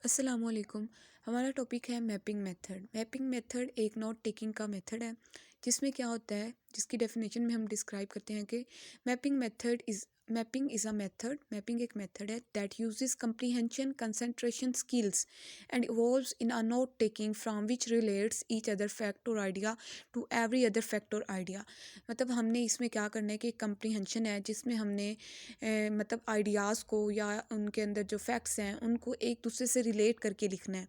अस्सलामुअलैकुम। हमारा टॉपिक है मैपिंग मेथड। मैपिंग मेथड एक नोट टेकिंग का मेथड है, जिसमें क्या होता है, जिसकी डेफिनेशन में हम डिस्क्राइब करते हैं कि मैपिंग एक मेथड है that uses comprehension concentration skills and evolves in a note taking from which relates each other fact or idea to every other fact or idea. मतलब हमने इसमें क्या करना है कि कंप्रीहेंशन है, जिसमें हमने मतलब आइडियाज़ को या उनके अंदर जो फैक्ट्स हैं उनको एक दूसरे से रिलेट करके लिखना है।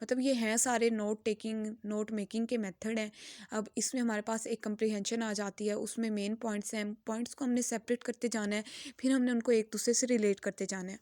मतलब ये हैं सारे नोट मेकिंग के मेथड हैं। अब इसमें हमारे पास एक कंप्रीहेंशन आ जाती है, उसमें मेन पॉइंट्स हैं, पॉइंट्स को हमने सेपरेट करते जाना है, फिर हमने उनको एक दूसरे से रिलेट करते जाना है।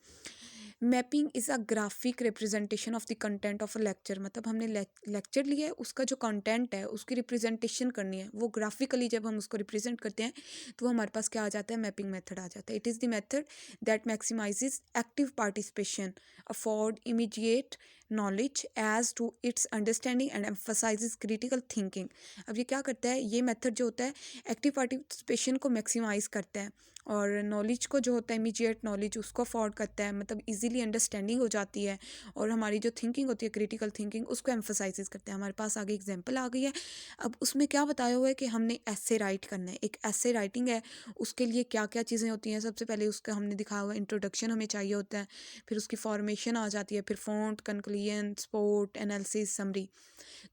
Mapping is a graphic representation of the content of a lecture. मतलब हमने लेक्चर लिया है, उसका जो कंटेंट है उसकी रिप्रेजेंटेशन करनी है, वो ग्राफिकली जब हम उसको रिप्रेजेंट करते हैं तो हमारे पास क्या आ जाता है, मैपिंग मेथड आ जाता है। It is the method that maximises active participation, afford immediate knowledge as to its understanding and emphasises critical thinking. अब ये क्या करता है, ये मेथड जो होता है एक्टिव पार्टिसिपेशन को मैक्सिमाइज करता है और नॉलेज को जो होता है इमीडिएट नॉलेज उसको अफोर्ड करता है, मतलब इजीली अंडरस्टैंडिंग हो जाती है, और हमारी जो थिंकिंग होती है क्रिटिकल थिंकिंग उसको एम्फसाइज करता है। हमारे पास आगे एग्जांपल आ गई है। अब उसमें क्या बताया हुआ है कि हमने ऐसे राइट करना है, एक ऐसे राइटिंग है, उसके लिए क्या क्या चीज़ें होती हैं। सबसे पहले उसका हमने दिखाया हुआ इंट्रोडक्शन हमें चाहिए होता है, फिर उसकी फॉर्मेशन आ जाती है, फिर font, conclusion, support, analysis, summary.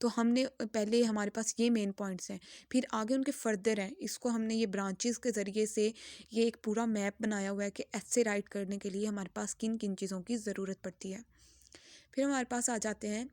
तो हमने पहले हमारे पास ये मेन पॉइंट्स हैं, फिर आगे उनके फर्दर हैं, इसको हमने ये ब्रांचेस के ज़रिए से ये एक पूरा मैप बनाया हुआ है कि ऐसे राइट करने के लिए हमारे पास किन किन चीज़ों की ज़रूरत पड़ती है। फिर हमारे पास आ जाते हैं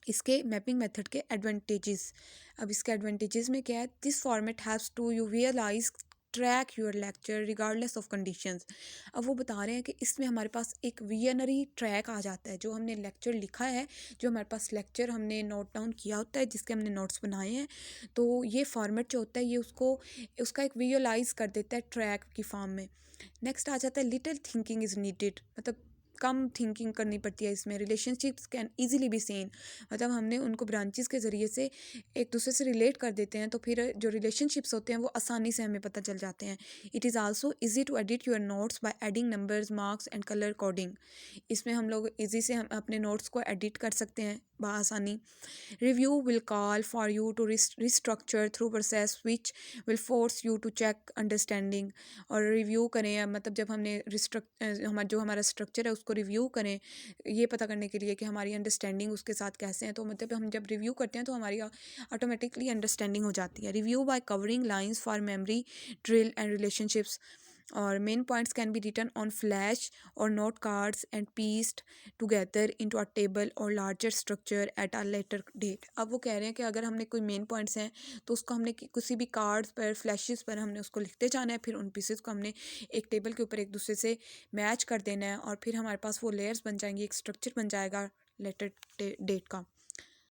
इसके मैपिंग मेथड के एडवांटेजेस। अब इसके एडवांटेजेस में क्या है, this format has to you realize track your lecture regardless of conditions. अब वो बता रहे हैं कि इसमें हमारे पास एक विजनरी ट्रैक आ जाता है, जो हमने लेक्चर लिखा है, जो हमारे पास लेक्चर हमने नोट डाउन किया होता है, जिसके हमने नोट्स बनाए हैं, तो ये फॉर्मेट जो होता है ये उसका एक विजुअलाइज कर देता है ट्रैक की फॉर्म में। नेक्स्ट आ जाता है लिटिल थिंकिंग इज़ नीडेड। मतलब कम थिंकिंग करनी पड़ती है इसमें। Relationships can easily be seen. मतलब हमने उनको ब्रांचेस के ज़रिए से एक दूसरे से रिलेट कर देते हैं, तो फिर जो रिलेशनशिप्स होते हैं वो आसानी से हमें पता चल जाते हैं। It is also easy to edit your notes by adding numbers, marks and colour coding. इसमें हम लोग ईजी से हम अपने नोट्स को एडिट कर सकते हैं बआसानी। Review will call for you to restructure through process which will force you to check understanding। और रिव्यू करें, या मतलब जब हमने जो हमारा स्ट्रक्चर है उसको रिव्यू करें, ये पता करने के लिए कि हमारी अंडरस्टैंडिंग उसके साथ कैसे हैं। तो मतलब हम जब रिव्यू करते हैं तो हमारी ऑटोमेटिकली अंडरस्टैंडिंग हो जाती है। Review by covering lines for memory drill and relationships. और main points can be written on flash or note cards and pieced together into a table or larger structure at a later date. अब वो कह रहे हैं कि अगर हमने कोई मेन पॉइंट्स हैं तो उसको हमने किसी भी कार्ड्स पर, फ्लैशेस पर हमने उसको लिखते जाना है, फिर उन पीसेस को हमने एक टेबल के ऊपर एक दूसरे से मैच कर देना है, और फिर हमारे पास वो लेयर्स बन जाएंगी, एक स्ट्रक्चर बन जाएगा लेटर डेट का।